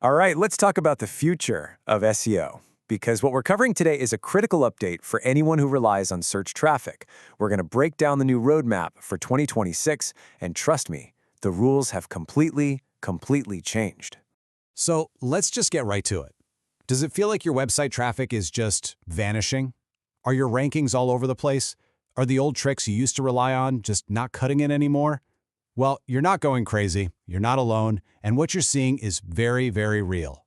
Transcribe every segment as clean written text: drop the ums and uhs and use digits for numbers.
All right, let's talk about the future of SEO, because what we're covering today is a critical update for anyone who relies on search traffic. We're going to break down the new roadmap for 2026, and trust me, the rules have completely changed. So let's just get right to it. Does it feel like your website traffic is just vanishing? Are your rankings all over the place? Are the old tricks you used to rely on just not cutting it anymore? Well, you're not going crazy, you're not alone, and what you're seeing is very, very real.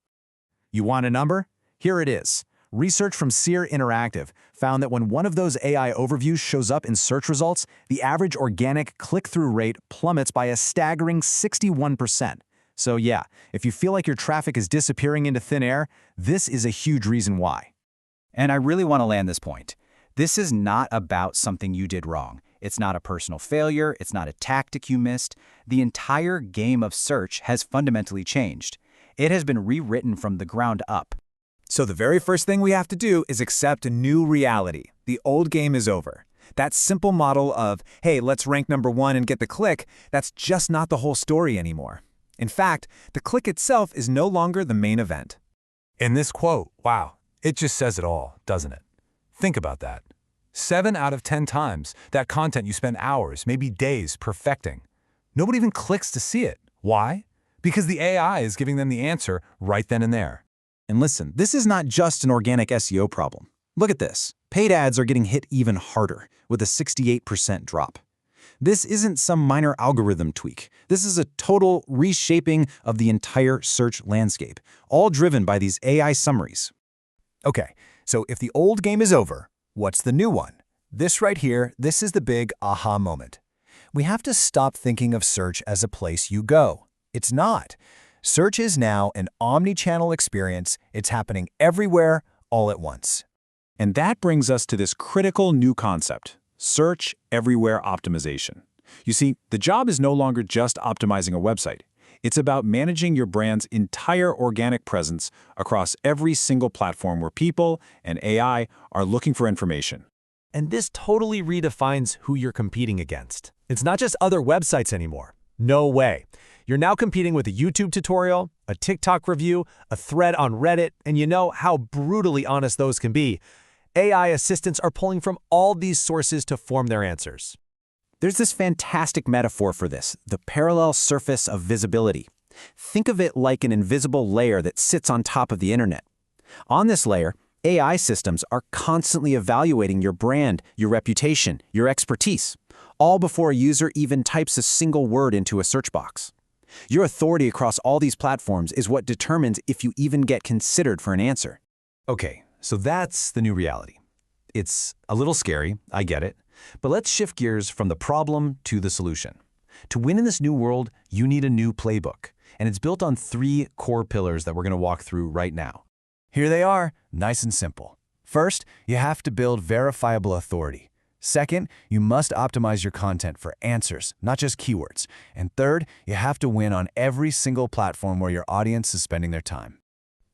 You want a number? Here it is. Research from Seer Interactive found that when one of those AI overviews shows up in search results, the average organic click-through rate plummets by a staggering 61%. So yeah, if you feel like your traffic is disappearing into thin air, this is a huge reason why. And I really want to land this point. This is not about something you did wrong. It's not a personal failure. It's not a tactic you missed. The entire game of search has fundamentally changed. It has been rewritten from the ground up. So the very first thing we have to do is accept a new reality. The old game is over. That simple model of, hey, let's rank #1 and get the click, that's just not the whole story anymore. In fact, the click itself is no longer the main event. In this quote, wow, it just says it all, doesn't it? Think about that. 7 out of 10 times, that content you spend hours, maybe days, perfecting. Nobody even clicks to see it. Why? Because the AI is giving them the answer right then and there. And listen, this is not just an organic SEO problem. Look at this. Paid ads are getting hit even harder, with a 68% drop. This isn't some minor algorithm tweak. This is a total reshaping of the entire search landscape, all driven by these AI summaries. Okay, so if the old game is over, what's the new one? This right here, this is the big aha moment. We have to stop thinking of search as a place you go. It's not. Search is now an omni-channel experience. It's happening everywhere, all at once. And that brings us to this critical new concept, search everywhere optimization. You see, the job is no longer just optimizing a website. It's about managing your brand's entire organic presence across every single platform where people and AI are looking for information. And this totally redefines who you're competing against. It's not just other websites anymore. No way. You're now competing with a YouTube tutorial, a TikTok review, a thread on Reddit, and you know how brutally honest those can be. AI assistants are pulling from all these sources to form their answers. There's this fantastic metaphor for this, the parallel surface of visibility. Think of it like an invisible layer that sits on top of the internet. On this layer, AI systems are constantly evaluating your brand, your reputation, your expertise, all before a user even types a single word into a search box. Your authority across all these platforms is what determines if you even get considered for an answer. Okay, so that's the new reality. It's a little scary, I get it, but let's shift gears from the problem to the solution. To win in this new world, you need a new playbook, and it's built on 3 core pillars that we're going to walk through right now. Here they are, nice and simple. First, you have to build verifiable authority. Second, you must optimize your content for answers, not just keywords. And third, you have to win on every single platform where your audience is spending their time.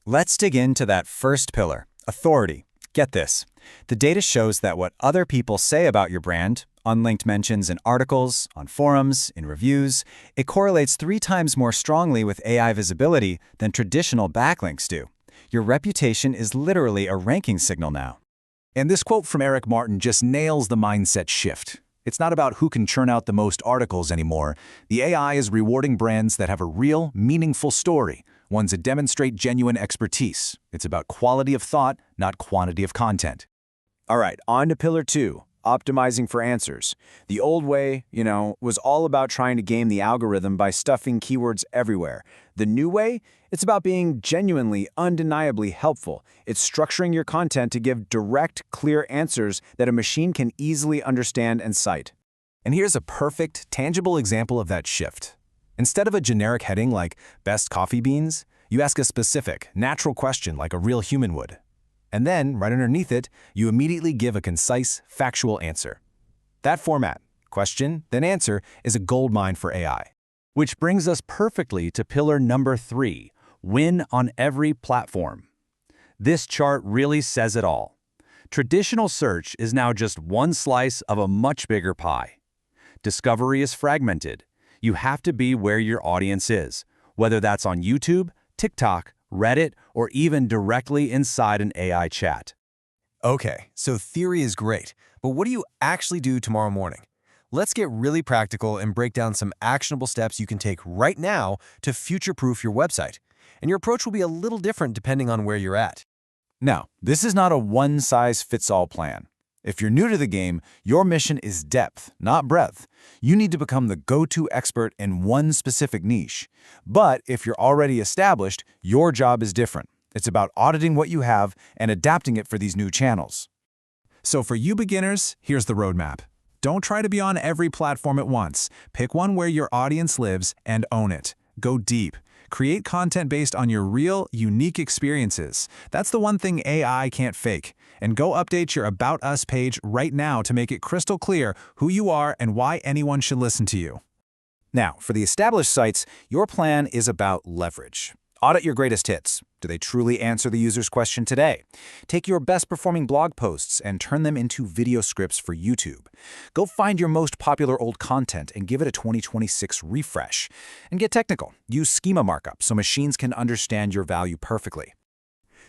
Let's dig into that first pillar, authority. Get this. The data shows that what other people say about your brand, unlinked mentions in articles, on forums, in reviews, it correlates 3 times more strongly with AI visibility than traditional backlinks do. Your reputation is literally a ranking signal now. And this quote from Eric Martin just nails the mindset shift. It's not about who can churn out the most articles anymore. The AI is rewarding brands that have a real, meaningful story, ones that demonstrate genuine expertise. It's about quality of thought, not quantity of content. All right, on to pillar 2, optimizing for answers. The old way, was all about trying to game the algorithm by stuffing keywords everywhere. The new way, it's about being genuinely, undeniably helpful. It's structuring your content to give direct, clear answers that a machine can easily understand and cite. And here's a perfect, tangible example of that shift. Instead of a generic heading like best coffee beans, you ask a specific, natural question like a real human would. And then, right underneath it, you immediately give a concise, factual answer. That format, question, then answer, is a goldmine for AI. Which brings us perfectly to pillar number 3, win on every platform. This chart really says it all. Traditional search is now just one slice of a much bigger pie. Discovery is fragmented. You have to be where your audience is, whether that's on YouTube, TikTok, Reddit, or even directly inside an AI chat. Okay, so theory is great, but what do you actually do tomorrow morning? Let's get really practical and break down some actionable steps you can take right now to future-proof your website. And your approach will be a little different depending on where you're at. Now, this is not a one-size-fits-all plan. If you're new to the game, your mission is depth, not breadth. You need to become the go-to expert in one specific niche. But if you're already established, your job is different. It's about auditing what you have and adapting it for these new channels. So for you beginners, here's the roadmap. Don't try to be on every platform at once. Pick one where your audience lives and own it. Go deep. Create content based on your real, unique experiences. That's the one thing AI can't fake. And go update your About Us page right now to make it crystal clear who you are and why anyone should listen to you. Now, for the established sites, your plan is about leverage. Audit your greatest hits. Do they truly answer the user's question today? Take your best-performing blog posts and turn them into video scripts for YouTube. Go find your most popular old content and give it a 2026 refresh. And get technical. Use schema markup so machines can understand your value perfectly.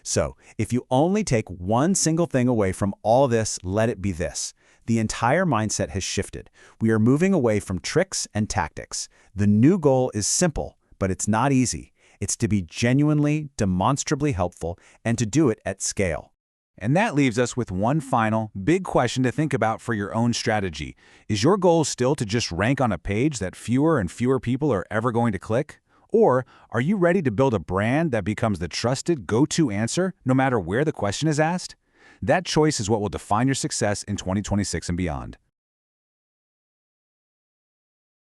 So, if you only take one single thing away from all this, let it be this. The entire mindset has shifted. We are moving away from tricks and tactics. The new goal is simple, but it's not easy. It's to be genuinely, demonstrably helpful and to do it at scale. And that leaves us with one final, big question to think about for your own strategy. Is your goal still to just rank on a page that fewer and fewer people are ever going to click? Or are you ready to build a brand that becomes the trusted go-to answer no matter where the question is asked? That choice is what will define your success in 2026 and beyond.